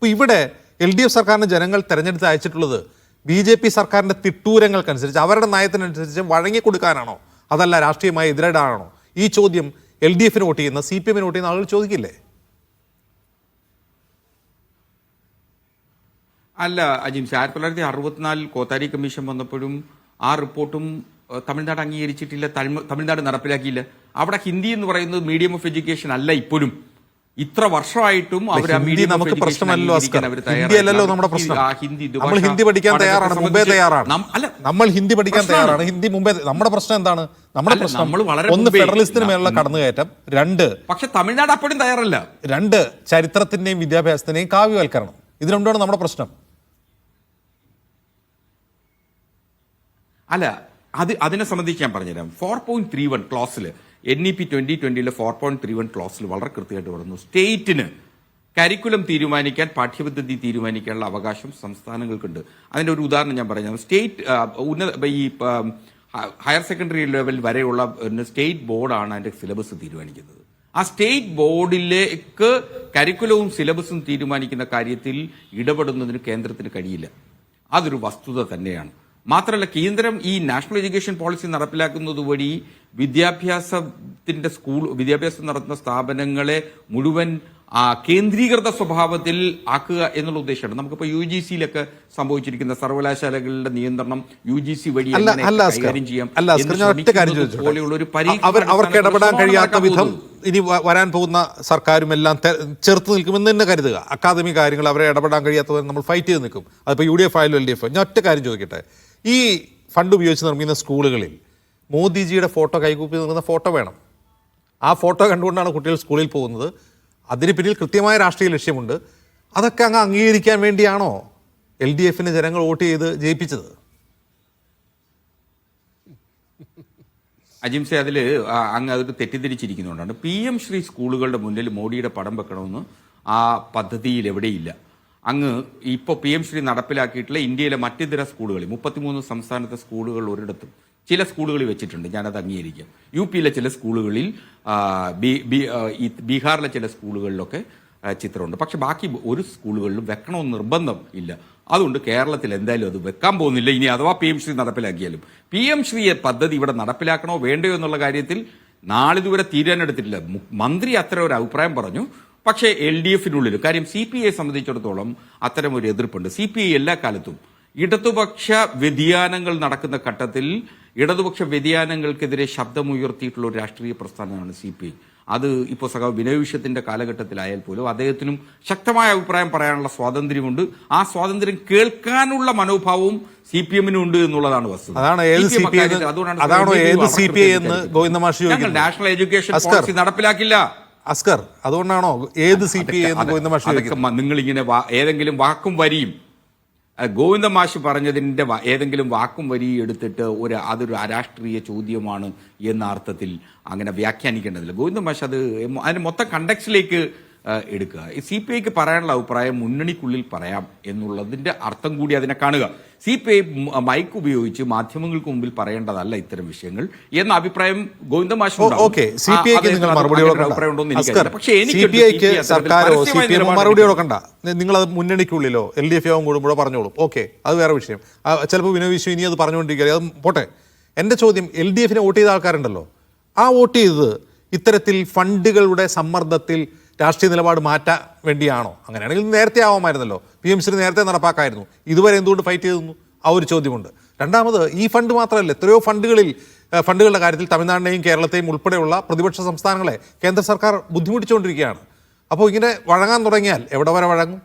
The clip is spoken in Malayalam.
ഇപ്പോൾ ഇവിടെ LDF സർക്കാരിന് ജനങ്ങൾ തെരഞ്ഞെടുത്ത് അയച്ചിട്ടുള്ളത് BJP സർക്കാരിൻ്റെ തിട്ടൂരങ്ങൾക്കനുസരിച്ച് അവരുടെ നയത്തിനനുസരിച്ച് വഴങ്ങിക്കൊടുക്കാനാണോ, അതല്ല രാഷ്ട്രീയമായി എതിരിടാനാണോ? ഈ ചോദ്യം LDFന് വോട്ട് ചെയ്യുന്ന CPM വോട്ട് ചെയ്യുന്ന ആളുകൾ ചോദിക്കില്ലേ? അല്ല അജിംസ്, 1964 കോത്താരി കമ്മീഷൻ വന്നപ്പോഴും ആ റിപ്പോർട്ടും തമിഴ്നാട് അംഗീകരിച്ചിട്ടില്ല, തമിഴ്നാട് നടപ്പിലാക്കിയില്ല. അവിടെ ഹിന്ദി എന്ന് പറയുന്നത് മീഡിയം ഓഫ് എഡ്യൂക്കേഷൻ അല്ല. ഇപ്പോഴും ഇത്ര വർഷമായിട്ടും നമുക്ക് പ്രശ്നമല്ലോ, ഹിന്ദിയല്ലല്ലോ നമ്മുടെ പ്രശ്നം. നമ്മൾ ഹിന്ദി പഠിക്കാൻ തയ്യാറാണ്, മുമ്പേ തയ്യാറാണ്. നമ്മൾ ഹിന്ദി പഠിക്കാൻ തയ്യാറാണ്, ഹിന്ദി മുമ്പേ. നമ്മുടെ പ്രശ്നം എന്താണ്? നമ്മുടെ പ്രശ്നം ഒന്ന് ഫെഡറലിസത്തിന് മേലുള്ള കടന്നുകയറ്റം, രണ്ട് പക്ഷെ തമിഴ്നാട് അപ്പോഴും തയ്യാറല്ല, രണ്ട് ചരിത്രത്തിന്റെയും വിദ്യാഭ്യാസത്തിന്റെയും കാവ്യവൽക്കരണം. ഇത് രണ്ടുമാണ് നമ്മുടെ പ്രശ്നം. അല്ല, അതിനെ സംബന്ധിച്ച് ഞാൻ പറഞ്ഞുതരാം. 4.31 ക്ലോസിൽ NEP 2020 4.31 ക്ലോസിൽ വളരെ കൃത്യമായിട്ട് പറയുന്നു, സ്റ്റേറ്റിന് കരിക്കുലം തീരുമാനിക്കാൻ, പാഠ്യപദ്ധതി തീരുമാനിക്കാനുള്ള അവകാശം സംസ്ഥാനങ്ങൾക്കുണ്ട്. അതിന്റെ ഒരു ഉദാഹരണം ഞാൻ പറഞ്ഞു. സ്റ്റേറ്റ് ഈ ഹയർ സെക്കൻഡറി ലെവൽ വരെയുള്ള സ്റ്റേറ്റ് ബോർഡാണ് അതിന്റെ സിലബസ് തീരുമാനിക്കുന്നത്. ആ സ്റ്റേറ്റ് ബോർഡിലേക്ക് കരിക്കുലവും സിലബസും തീരുമാനിക്കുന്ന കാര്യത്തിൽ ഇടപെടുന്നതിന് കേന്ദ്രത്തിന് കഴിയില്ല. അതൊരു വസ്തുത തന്നെയാണ്. മാത്രമല്ല, കേന്ദ്രം ഈ നാഷണൽ എഡ്യൂക്കേഷൻ പോളിസി നടപ്പിലാക്കുന്നത് വഴി വിദ്യാഭ്യാസം നടത്തുന്ന സ്ഥാപനങ്ങളെ മുഴുവൻ കേന്ദ്രീകൃത സ്വഭാവത്തിൽ ആക്കുക എന്നുള്ള ഉദ്ദേശമാണ്. നമുക്കിപ്പോൾ UGCയിലൊക്കെ സംഭവിച്ചിരിക്കുന്ന സർവകലാശാലകളുടെ നിയന്ത്രണം UGC വഴി കൈകാര്യം ചെയ്യാം പോലെയുള്ള ഒരു അവർക്ക് ഇടപെടാൻ കഴിയാത്ത വിധം ഇനി വരാൻ പോകുന്ന സർക്കാരും എല്ലാം ചെറുത്ത് നിൽക്കുമെന്ന് തന്നെ കരുതുക. അക്കാദമിക് കാര്യങ്ങൾ അവരെ ഇടപെടാൻ കഴിയാത്തവർ നമ്മൾ ഫൈറ്റ് ചെയ്ത് നിൽക്കും. അതിപ്പോൾ UDF ആയാലും LDF. ഞാൻ ഒറ്റ കാര്യം ചോദിക്കട്ടെ, ഈ ഫണ്ട് ഉപയോഗിച്ച് നിർമ്മിക്കുന്ന സ്കൂളുകളിൽ മോദിജിയുടെ ഫോട്ടോ കൈകൂപ്പി നിൽക്കുന്ന ഫോട്ടോ വേണം. ആ ഫോട്ടോ കണ്ടുകൊണ്ടാണ് കുട്ടികൾ സ്കൂളിൽ പോകുന്നത്. അതിന് പിന്നിൽ കൃത്യമായ രാഷ്ട്രീയ ലക്ഷ്യമുണ്ട്. അതൊക്കെ അങ്ങ് അംഗീകരിക്കാൻ വേണ്ടിയാണോ LDFന് ജനങ്ങൾ വോട്ട് ചെയ്ത് ജയിപ്പിച്ചത്? അജിംസെ, അതിൽ അങ്ങ് അതൊക്കെ തെറ്റിദ്ധരിച്ചിരിക്കുന്നുണ്ടാണ്. PM ശ്രീ സ്കൂളുകളുടെ മുന്നിൽ മോഡിയുടെ പടം വെക്കണമെന്ന് ആ പദ്ധതിയിൽ എവിടെയില്ല. അങ്ങ് ഇപ്പോൾ PM ശ്രീ നടപ്പിലാക്കിയിട്ടുള്ള ഇന്ത്യയിലെ മറ്റിതര സ്കൂളുകളിൽ 33 സംസ്ഥാനത്തെ സ്കൂളുകൾ ഒരിടത്തും ചില സ്കൂളുകളിൽ വെച്ചിട്ടുണ്ട്, ഞാനത് അംഗീകരിക്കാം. UPയിലെ ചില സ്കൂളുകളിൽ, ബീഹാറിലെ ചില സ്കൂളുകളിലൊക്കെ ചിത്രമുണ്ട്. പക്ഷെ ബാക്കി ഒരു സ്കൂളുകളിലും വെക്കണമെന്ന് നിർബന്ധം ഇല്ല. അതുകൊണ്ട് കേരളത്തിൽ എന്തായാലും അത് വെക്കാൻ പോകുന്നില്ല. ഇനി അഥവാ PM ശ്രീ നടപ്പിലാക്കിയാലും PM ശ്രീ പദ്ധതി ഇവിടെ നടപ്പിലാക്കണോ വേണ്ടയോ എന്നുള്ള കാര്യത്തിൽ നാളിതുവരെ തീരുമാനമെടുത്തിട്ടില്ല. മന്ത്രി അത്തരം ഒരു അഭിപ്രായം പറഞ്ഞു. പക്ഷേ LDFനുള്ളിൽ കാര്യം CPIയെ സംബന്ധിച്ചിടത്തോളം അത്തരം ഒരു എതിർപ്പുണ്ട്. CPI എല്ലാ കാലത്തും ഇടതുപക്ഷ വ്യതിയാനങ്ങൾ നടക്കുന്ന ഘട്ടത്തിൽ ഇടതുപക്ഷ വ്യതിയാനങ്ങൾക്കെതിരെ ശബ്ദമുയർത്തിയിട്ടുള്ള ഒരു രാഷ്ട്രീയ പ്രസ്ഥാനമാണ് CPI. അത് ഇപ്പോൾ സഖാവ് ബിനോയ് വിശ്വത്തിന്റെ കാലഘട്ടത്തിലായാൽ പോലും അദ്ദേഹത്തിനും ശക്തമായ അഭിപ്രായം പറയാനുള്ള സ്വാതന്ത്ര്യമുണ്ട്. ആ സ്വാതന്ത്ര്യം കേൾക്കാനുള്ള മനോഭാവവും CPMനും ഉണ്ട് എന്നുള്ളതാണ് വസ്തുത. നാഷണൽ എഡ്യൂക്കേഷൻ പോളിസി നടപ്പിലാക്കില്ല. അസ്കർ, അതുകൊണ്ടാണോ ഏത് CPI നിങ്ങളിങ്ങനെ ഏതെങ്കിലും വാക്കും വരിയും ഗോവിന്ദ മാഷ് പറഞ്ഞതിന്റെ ഏതെങ്കിലും വാക്കും വരി എടുത്തിട്ട് അതൊരു അരാഷ്ട്രീയ ചോദ്യമാണ് എന്ന അർത്ഥത്തിൽ അങ്ങനെ വ്യാഖ്യാനിക്കേണ്ടതില്ല. ഗോവിന്ദ മാഷ് അതിന് മൊത്തം കണ്ടക്സ്റ്റിലേക്ക് എടുക്കുക. ഈ CPIക്ക് പറയാനുള്ള അഭിപ്രായം മുന്നണിക്കുള്ളിൽ പറയാം എന്നുള്ളതിന്റെ അർത്ഥം കൂടി അതിനെ കാണുക. CPI മൈക്ക് ഉപയോഗിച്ച് മാധ്യമങ്ങൾക്ക് മുമ്പിൽ പറയേണ്ടതല്ല ഇത്തരം വിഷയങ്ങൾ എന്ന അഭിപ്രായം ഗോവിന്ദ മാഷ് പക്ഷേ മറുപടി കൊടുക്കണ്ട. നിങ്ങളത് മുന്നണിക്കുള്ളിലോ LDF യോഗം കൂടുമ്പോഴോ പറഞ്ഞോളൂ. ഓക്കെ, അത് വേറെ വിഷയം. ചിലപ്പോൾ വിനോയ് വിശ്വം ഇനി അത് പറഞ്ഞുകൊണ്ടിരിക്കുക, അത് പോട്ടെ. എൻ്റെ ചോദ്യം, LDFനെ വോട്ട് ചെയ്ത ആൾക്കാരുണ്ടല്ലോ, ആ വോട്ട് ചെയ്തത് ഇത്തരത്തിൽ ഫണ്ടുകളുടെ സമ്മർദ്ദത്തിൽ രാഷ്ട്രീയ നിലപാട് മാറ്റാൻ വേണ്ടിയാണോ? അങ്ങനെയാണെങ്കിൽ നേരത്തെ ആവാമായിരുന്നല്ലോ, PM ശ്രീ നേരത്തെ നടപ്പാക്കായിരുന്നു. ഇതുവരെ എന്തുകൊണ്ട് ഫൈറ്റ് ചെയ്തു? ആ ഒരു ചോദ്യമുണ്ട്. രണ്ടാമത്, ഈ ഫണ്ട് മാത്രമല്ല, എത്രയോ ഫണ്ടുകളുടെ കാര്യത്തിൽ തമിഴ്നാടിനെയും കേരളത്തെയും ഉൾപ്പെടെയുള്ള പ്രതിപക്ഷ സംസ്ഥാനങ്ങളെ കേന്ദ്ര സർക്കാർ ബുദ്ധിമുട്ടിച്ചുകൊണ്ടിരിക്കുകയാണ്. അപ്പോൾ ഇങ്ങനെ വഴങ്ങാൻ തുടങ്ങിയാൽ എവിടെ വരെ വഴങ്ങും?